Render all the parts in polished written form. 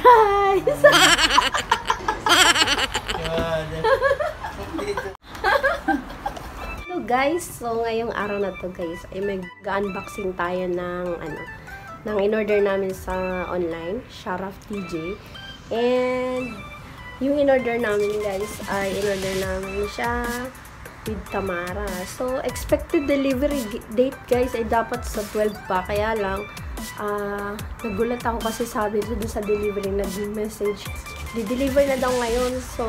guys! Hello guys! So ngayong araw na to guys ay mag-unboxing tayo ng ng in-order namin sa online, Sharaf TJ. And yung in-order namin guys ay in-order namin siya with Tamara. So expected delivery date guys ay dapat sa 12 pa. Kaya lang nagulat ako kasi sabi doon sa delivery, nag-message di-deliver na daw ngayon. So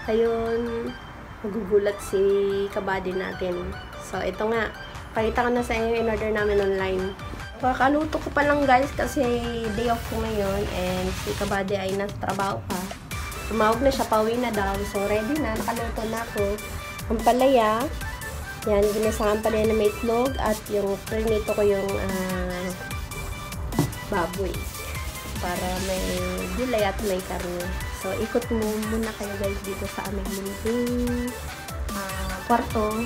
ayun, magugulat si kabady natin. So ito nga, pakita ko na sa inyo in order namin online. Kakaluto ko pa lang guys kasi day off ko ngayon and si kabady ay nasa trabaho pa. Tumawag na siya, pauwi na daw. So ready na, nakaluto na ako. Ang palaya, yan, ginasahan palaya na may itlog at yung prinito ko yung baboy para may gulay at may karne. So ikot mo muna kayo guys dito sa aming munting kwarto.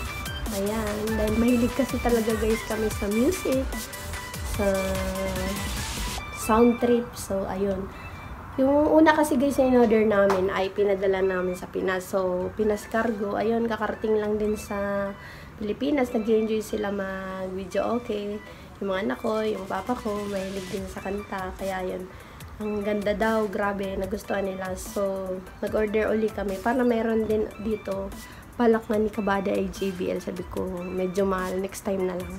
Ayan, dahil mahilig kasi talaga guys kami sa music, sa sound trip. So ayun, yung una kasi guys na in-order namin ay pinadala namin sa Pinas. So Pinas Cargo, ayun, kakarating lang din sa Pilipinas. Nag-enjoy sila mag-video okay. Yung mga anak ko, yung papa ko, mahilig din sa kanta. Kaya yun, ang ganda daw, grabe, nagustuhan nila. So nag-order uli kami para mayroon din dito. Balak na ni kabady ay JBL. Sabi ko, medyo mahal, next time na lang.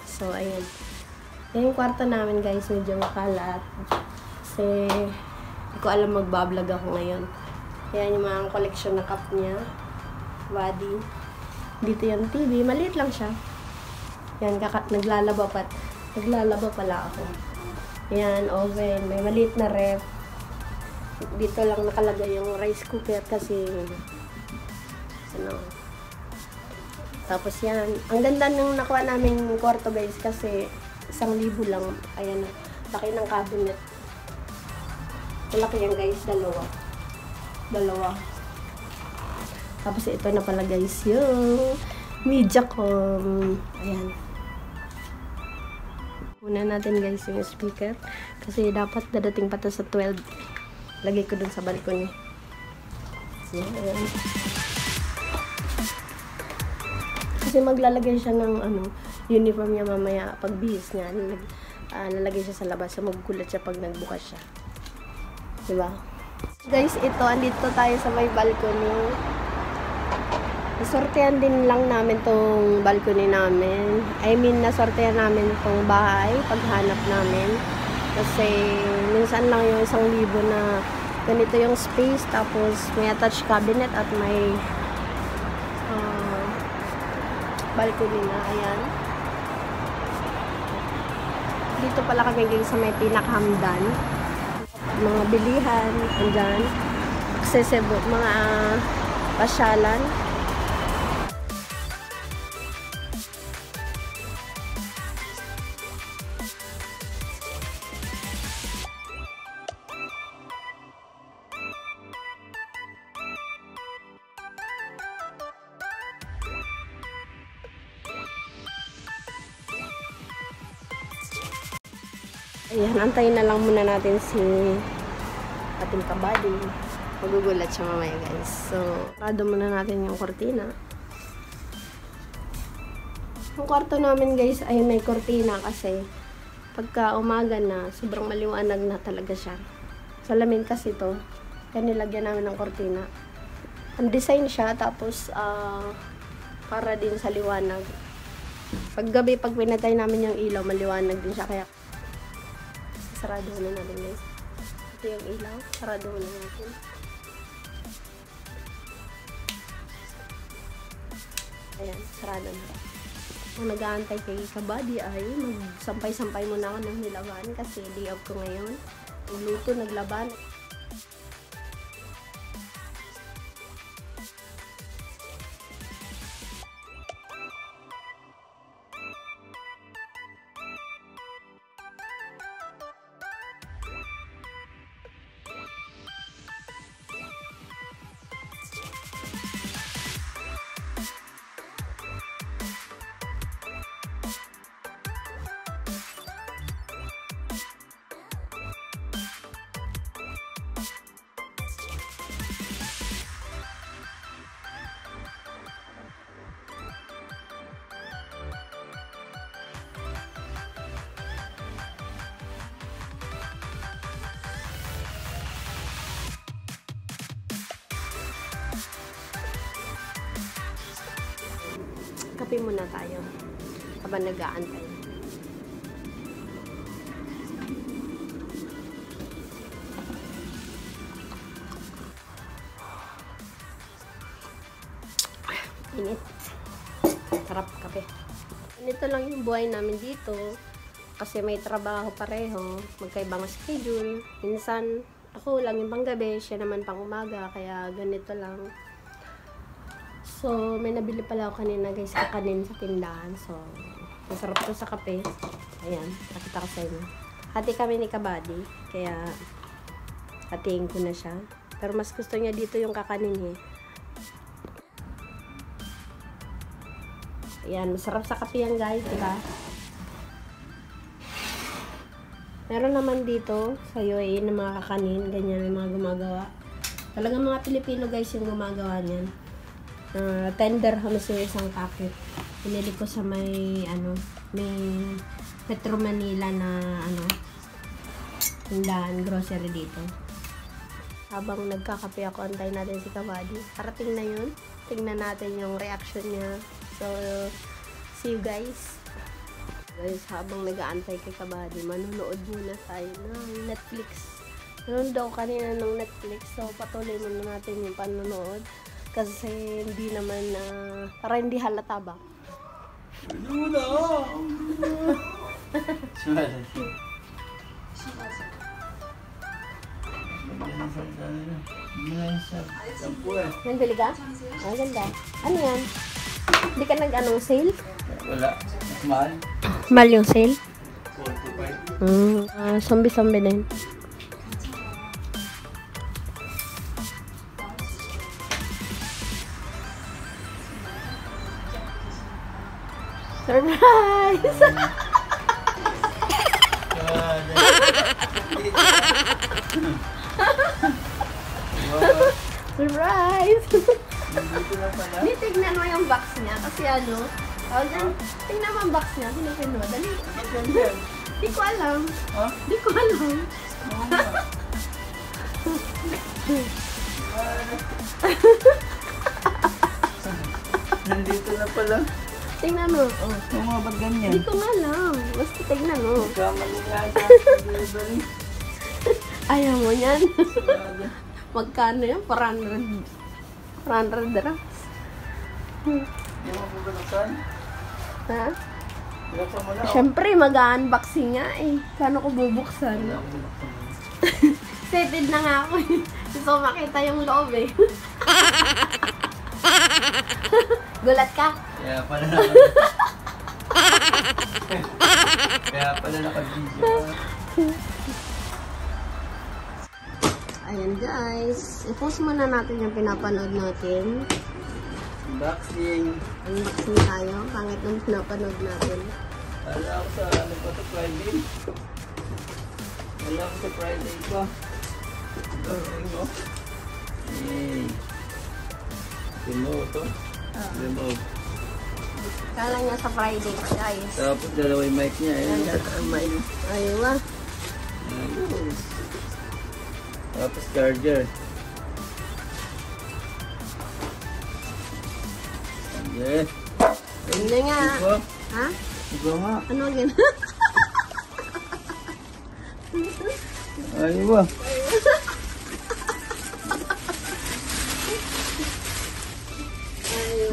So ayun, yan yung kwarto namin guys, medyo makalat kasi hindi ko alam magbablog ako ngayon. Yan yung mga collection na cup niya, body. Dito yung TV, maliit lang siya. Yan, naglalaba pala ako. Yan, oven, may maliit na ref. Dito lang nakalagay yung rice cooker kasi tapos yan, ang ganda nung nakuha namin kwarto guys kasi 1,000 lang. Ayan, laki ng cabinet. Malaki yan guys, dalawa. Tapos ito na pala guys yung Mediacom. Ayan, una natin guys yung speaker kasi dapat dadating pa to sa 12. Lagay ko dun sa balcony. Ayan. Kasi maglalagay siya ng uniform niya mamaya pag bihis niya. Lalagay siya sa labas. So magugulat siya pag nagbukas siya. Diba? Guys, ito, andito tayo sa may balcony. Nasortehan din lang namin tong balcony namin. I mean, nasortehan namin tong bahay paghanap namin. Kasi minsan lang yung 1,000 na ganito yung space. Tapos may attached cabinet at may balcony na. Ayan. Dito pala kami guys sa may pinakahamdan. Mga bilihan, andyan. Accessible, mga pasyalan. Ayan, antayin na lang muna natin si ating kabady. Magugulat siya mamaya guys. So, parado muna natin yung kortina. Yung kwarto namin guys ay may kortina kasi pagka umaga na, sobrang maliwanag na talaga siya. Salamin kasi to, kaya nilagyan namin ng kortina. Ang design siya, tapos para din sa liwanag. Pag gabi, pag pinatay namin yung ilaw, maliwanag din siya. Kaya sarado na natin guys. Ito yung ilaw, sarado na natin. Ayan, sarado na. Kung nag-aantay kay kabady ay magsampay-sampay muna ako ng nilaban kasi day off ko ngayon. Nagluto, naglaban. Kape muna tayo habang nag-aantay. Init. Sarap kape. Ganito lang yung buhay namin dito. Kasi may trabaho pareho. Magkaibang schedule. Minsan, ako lang yung panggabi. Siya naman pang umaga. Kaya ganito lang. So, may nabili pala ako kanina guys. Kakanin sa tindahan. So, masarap to sa kape. Ayan. Nakita ko sa inyo. Hati kami ni Kabady. Kaya, hatiin ko na siya. Pero mas gusto niya dito yung kakanin eh. Ayan, masarap sa kape yan guys, diba? Meron naman dito sa UAE ng mga kakanin, ganyan may mga gumagawa. Talagang mga Pilipino guys yung gumagawa niyan. 10 dirhams yung isang packet. Pinili ko sa may, may Metro Manila na, tindahan, grocery dito. Habang nagkakape ako, antay natin si Kabady. Parating na yun. Tingnan natin yung reaction niya. So, see you guys. Guys, habang nag-aantay kay Kabady, manonood muna tayo ng Netflix. Meron daw kanina ng Netflix. So, patuloy muna natin yung panonood. Kasi hindi naman, para hindi halata ba? Nandali ka? Ah, ganda. Ano yan? Hindi ka nag-anong sale? Wala. Mahal. Mahal yung sale? 45. Zombie din. Surprise! Surprise! Hindi, tignan mo yung box niya. Kasi tignan mo yung box niya. Tinapin mo. Dali. Di ko alam. Ha? Di ko alam. Nandito na pala. Tingnan mo. Mga ba't ganyan? Di ko nga alam. Basta tignan mo. Kamali nga sa delivery. Ayaw mo yan. Magkano yan? 400 dirhams. Hindi mo bubuksan? Ha? Buksan mo na. Siyempre, mag-unboxing nga eh. Paano ko bubuksan? Excited na nga ako eh. Gusto ko makita yung loob eh. Gulat ka? Kaya pala naka-video. Ayan guys. I-post muna natin yung pinapanood natin. Unboxing. Unboxing tayo. Pangit ng pinapanood natin. Wala ako sa Friday. Wala ako sa Friday ko. Unboxing mo. Yay. Remote to. Remote. Kala niya sa Friday guys. Tapos dalawa yung mic niya. Ayan yan. Ang mic. Ayun. Ayun. Tapos charger. Yes. Hindi nga. Iba. Ha? Iba nga. Ano again? Ayun ba?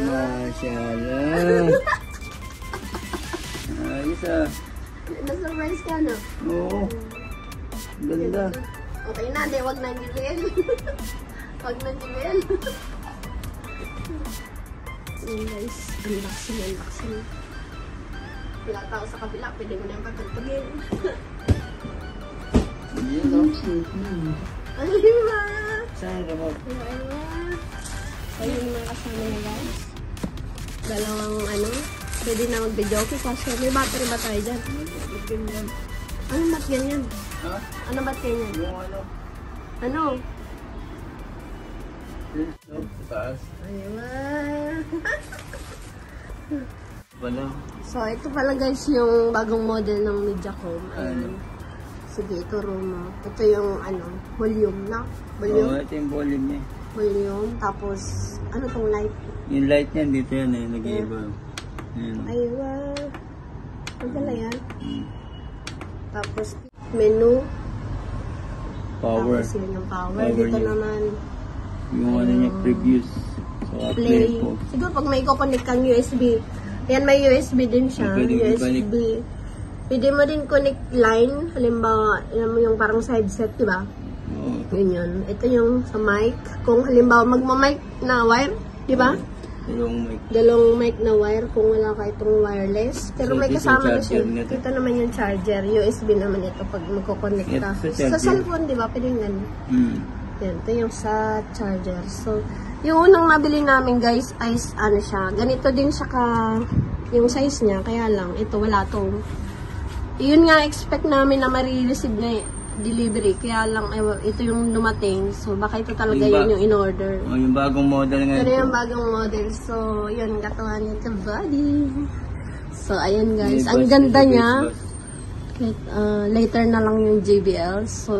Masyaallah. Ayos ah. Na-surprise ka na? Oo. Ganda. Okay na, di wag na Jibel. Wag na Jibel. Ayan guys, unboxing. Wala tao sa kabila, pwede mo na yung pagtagtagin. Yun o. Ayun. Saan yung remote? Ayun yung mga kasama niya guys. Dalawang pwede na mag-video okay kasi may battery ba tayo dyan? Ba't ganyan? Ano ba't ganyan? Ha? Ano ba't ganyan? Yung ano? Ano? Yun, no? Sa taas. Ayun. Wala. So, ito pala guys yung bagong model ng Mediacom. Ano? Sige, ituro mo. Ito yung volume na. Oo, Volume. ito yung volume niya. Volume. Tapos, ano tong light? Yung light niyan dito yan eh, nag-iiba. Ayan. Ay, wow. Ang pala yan. Tapos, menu. Power. Tapos yun yung power. Power Dito niya. naman, Yung ano niya, previous. So, play. po. Siguro pag may kukonek kang USB. Yan, may USB din siya. Pwede USB. Pwede mo din connect line. Halimbawa, alam mo yung parang side set, di ba? Oo. Yun yun. Ito yung sa mic. Kung halimbawa magma-mic na wire, di ba? Yung mic. Dalawang mic na wire kung wala ka itong wireless. Pero So, may dito kasama na charger siya. nito. Ito naman yung charger. USB naman ito pag magkoconnect ka. Ito sa Sa charger. cellphone, di ba? Pwede ganun. Yan, ito yung sa charger. So, yung unang nabili namin guys ay ano siya. Ganito din siya ka yung size niya. Kaya lang, ito wala tong. Yun nga expect namin na marireceive na delivery. Kaya lang, ito yung dumating. So, baka ito talaga Yung yun yung in-order. Oh, yung bagong model ngayon. Pero yung bagong model. So, yun, katuhan niya ito, buddy. So, ayan guys. May Ang bus, ganda may niya. bus. Kahit, later na lang yung JBL. So,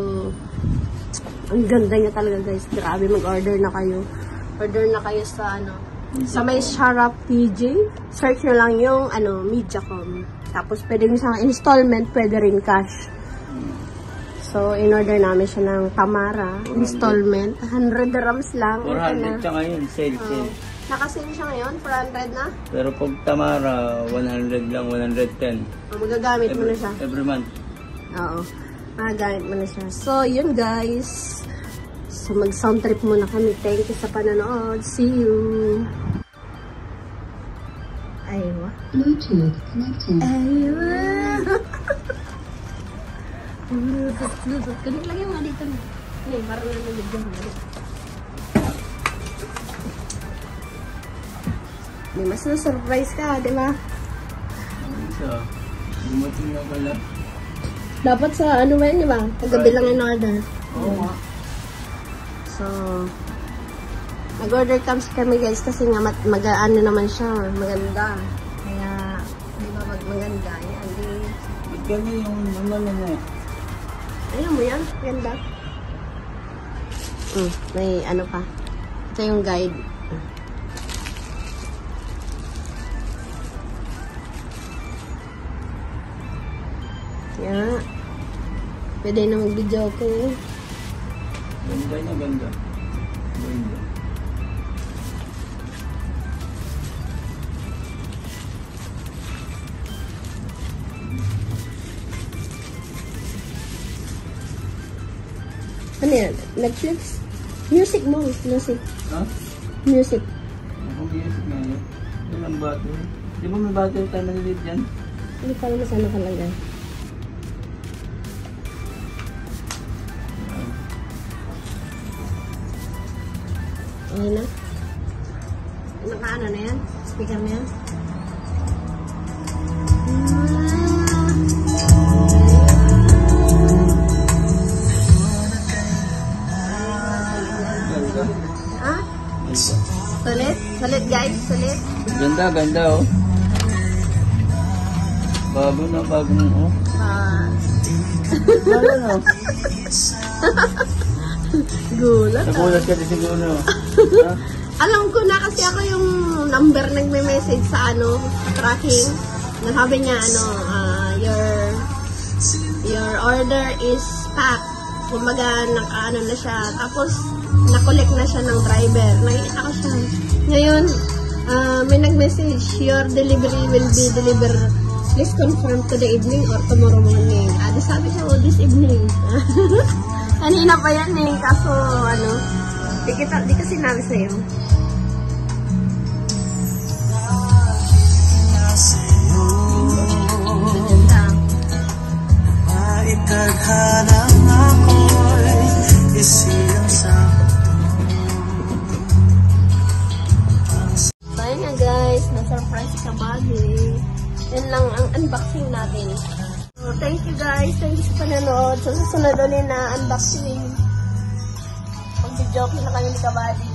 ang ganda niya talaga guys. Grabe, mag-order na kayo. Order na kayo sa sa may Sharap PJ. Search nyo lang yung Mediacom. Tapos, pwede nyo sa installment, pwede rin cash. So, in-order namin siya ng Tamara. Installment. 100 dirhams lang. 400 siya ngayon, sale. Nakasale siya ngayon, 400 na. Pero pag Tamara, 100 lang, 110. Magagamit mo na siya. Every month. Oo. Magagamit mo na siya. So, yun guys. So, mag-sound trip muna kami. Thank you sa panonood. See you. Aywa. Bluetooth connected. Aywa. Bluetooth. Kunik lang yung mga dito. Ay, parang nanonood yung mga dito. May mas na-surprise ka, di ba? So, dumating na pala. Dapat sa ano ba yun, di ba? Kagabi lang yung order. Oo nga. So, nag-order comes kami guys kasi nga mag-ano naman siya, maganda. Kaya, di ba maganda? Yan, di. Ba't kami yung naman na Ayun mo yan, ganda. May ano pa. Ito yung guide. Yan. Pwede na mag-video ko. Ganda niya, ganda. Ganda. Ano yan? Netflix? Music mo. Music. Ha? Music. Ako music na yun. Yun ang battery. Di ba may battery tayo nalilid dyan? Hindi pa naman sana kalagay. Ayan na. Naka-ano na yan? Speaker na yan? Ganda. Ah? Sulit? Sulit guys? Sulit? Ganda, ganda oh. Bago na, bagong oh. Bago na. Gulat. Nagulat ka din siguro. Ha? Alam ko na kasi ako yung number nagme-message sa tracking. Nasabi niya your order is packed. Kumbaga naka na siya. Tapos na-collect na siya ng driver. Nakikita ko siya. Ngayon, may nag-message, your delivery will be delivered. Please confirm today evening or tomorrow morning. Di sabi siya, this evening. Kanina pa yan eh. Kaso, di kasi sinabi sa'yo. Maitaghalang ako'y isiyang sa So, ayun nga guys, na-surprise ka bagay. Yan lang ang unboxing natin. So, thank you guys. Thank you sa panonood. So, susunod ulit na unboxing. Pag-video na kami ni Kabady.